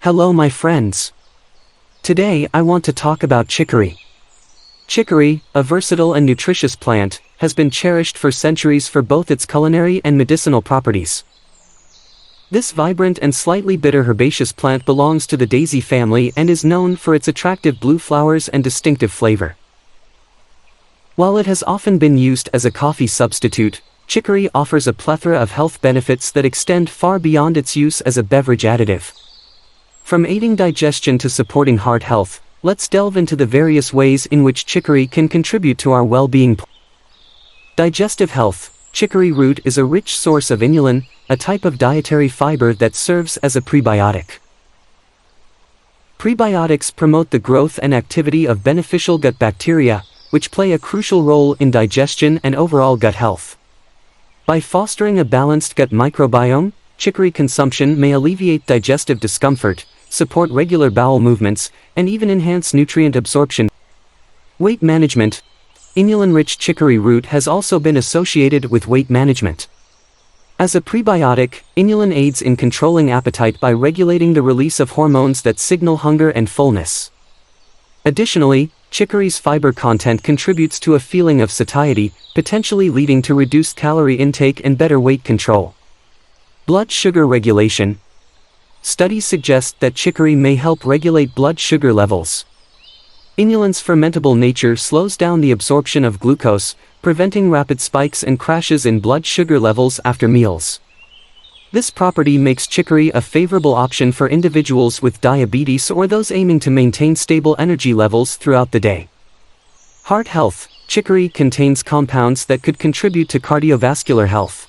Hello my friends. Today I want to talk about chicory. Chicory, a versatile and nutritious plant, has been cherished for centuries for both its culinary and medicinal properties. This vibrant and slightly bitter herbaceous plant belongs to the daisy family and is known for its attractive blue flowers and distinctive flavor. While it has often been used as a coffee substitute, chicory offers a plethora of health benefits that extend far beyond its use as a beverage additive. From aiding digestion to supporting heart health, let's delve into the various ways in which chicory can contribute to our well-being. Digestive health. Chicory root is a rich source of inulin, a type of dietary fiber that serves as a prebiotic. Prebiotics promote the growth and activity of beneficial gut bacteria, which play a crucial role in digestion and overall gut health. By fostering a balanced gut microbiome, chicory consumption may alleviate digestive discomfort, support regular bowel movements, and even enhance nutrient absorption. Weight management. Inulin-rich chicory root has also been associated with weight management. As a prebiotic, inulin aids in controlling appetite by regulating the release of hormones that signal hunger and fullness. Additionally, chicory's fiber content contributes to a feeling of satiety, potentially leading to reduced calorie intake and better weight control. Blood sugar regulation. Studies suggest that chicory may help regulate blood sugar levels. Inulin's fermentable nature slows down the absorption of glucose, preventing rapid spikes and crashes in blood sugar levels after meals. This property makes chicory a favorable option for individuals with diabetes or those aiming to maintain stable energy levels throughout the day. Heart health. Chicory contains compounds that could contribute to cardiovascular health.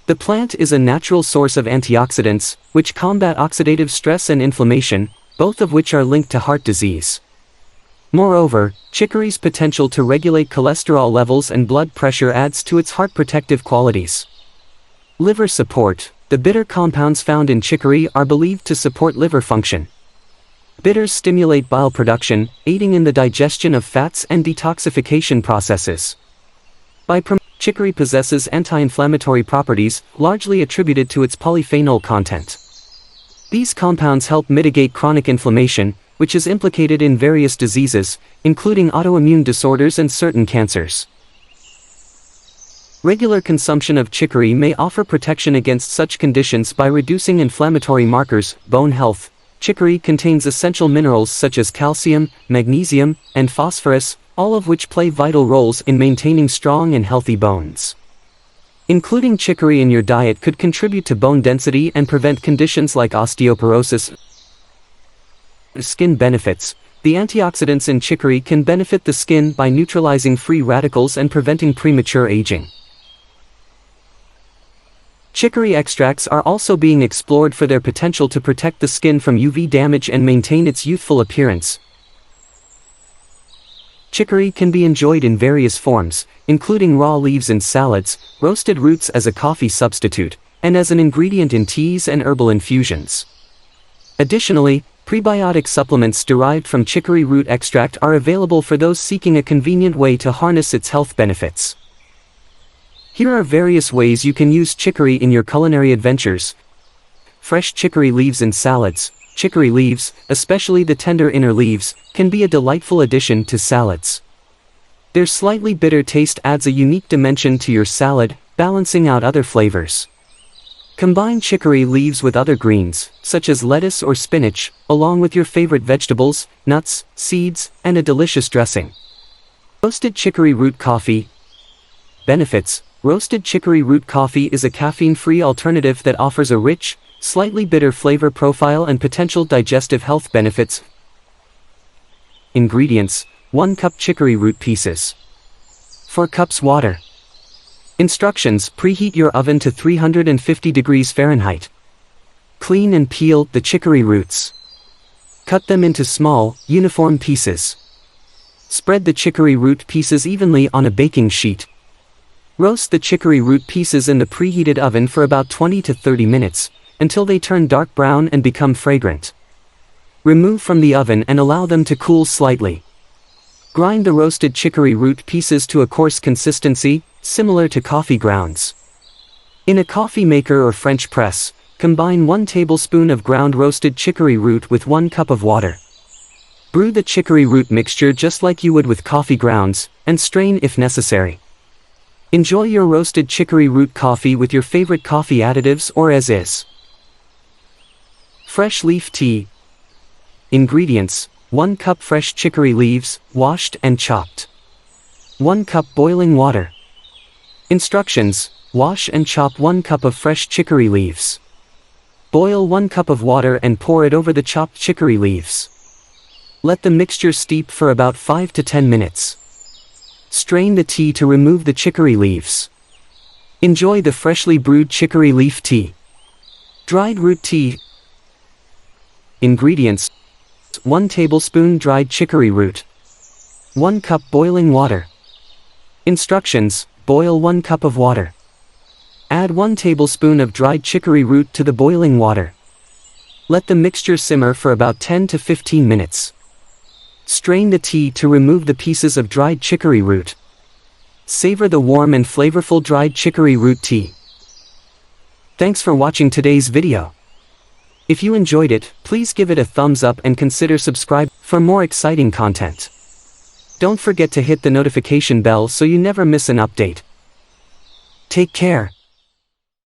The plant is a natural source of antioxidants, which combat oxidative stress and inflammation, both of which are linked to heart disease. Moreover, chicory's potential to regulate cholesterol levels and blood pressure adds to its heart protective qualities. Liver support. The bitter compounds found in chicory are believed to support liver function. Bitters stimulate bile production, aiding in the digestion of fats and detoxification processes. Chicory possesses anti-inflammatory properties, largely attributed to its polyphenol content. These compounds help mitigate chronic inflammation, which is implicated in various diseases, including autoimmune disorders and certain cancers. Regular consumption of chicory may offer protection against such conditions by reducing inflammatory markers. Bone health. Chicory contains essential minerals such as calcium, magnesium, and phosphorus, all of which play vital roles in maintaining strong and healthy bones. Including chicory in your diet could contribute to bone density and prevent conditions like osteoporosis. Skin benefits. The antioxidants in chicory can benefit the skin by neutralizing free radicals and preventing premature aging. Chicory extracts are also being explored for their potential to protect the skin from UV damage and maintain its youthful appearance. Chicory can be enjoyed in various forms, including raw leaves in salads, roasted roots as a coffee substitute, and as an ingredient in teas and herbal infusions. Additionally, prebiotic supplements derived from chicory root extract are available for those seeking a convenient way to harness its health benefits. Here are various ways you can use chicory in your culinary adventures. Fresh chicory leaves in salads. Chicory leaves, especially the tender inner leaves, can be a delightful addition to salads. Their slightly bitter taste adds a unique dimension to your salad, balancing out other flavors. Combine chicory leaves with other greens, such as lettuce or spinach, along with your favorite vegetables, nuts, seeds, and a delicious dressing. Roasted chicory root coffee. Benefits. Roasted chicory root coffee is a caffeine-free alternative that offers a rich, slightly bitter flavor profile and potential digestive health benefits. Ingredients: 1 cup chicory root pieces. 4 cups water. Instructions: preheat your oven to 350 degrees Fahrenheit. Clean and peel the chicory roots. Cut them into small, uniform pieces. Spread the chicory root pieces evenly on a baking sheet. Roast the chicory root pieces in the preheated oven for about 20 to 30 minutes, until they turn dark brown and become fragrant. Remove from the oven and allow them to cool slightly. Grind the roasted chicory root pieces to a coarse consistency, similar to coffee grounds. In a coffee maker or French press, Combine 1 tablespoon of ground roasted chicory root with 1 cup of water. Brew the chicory root mixture just like you would with coffee grounds, and strain if necessary. Enjoy your roasted chicory root coffee with your favorite coffee additives or as is. Fresh leaf tea. Ingredients: 1 cup fresh chicory leaves, washed and chopped. 1 cup boiling water. Instructions: wash and chop 1 cup of fresh chicory leaves. Boil 1 cup of water and pour it over the chopped chicory leaves. Let the mixture steep for about 5 to 10 minutes. Strain the tea to remove the chicory leaves. Enjoy the freshly brewed chicory leaf tea. Dried root tea. Ingredients: 1 tablespoon dried chicory root. 1 cup boiling water. Instructions: boil 1 cup of water. Add 1 tablespoon of dried chicory root to the boiling water. Let the mixture simmer for about 10 to 15 minutes. Strain the tea to remove the pieces of dried chicory root. Savor the warm and flavorful dried chicory root tea. Thanks for watching today's video. If you enjoyed it, please give it a thumbs up and consider subscribing for more exciting content. Don't forget to hit the notification bell so you never miss an update. Take care.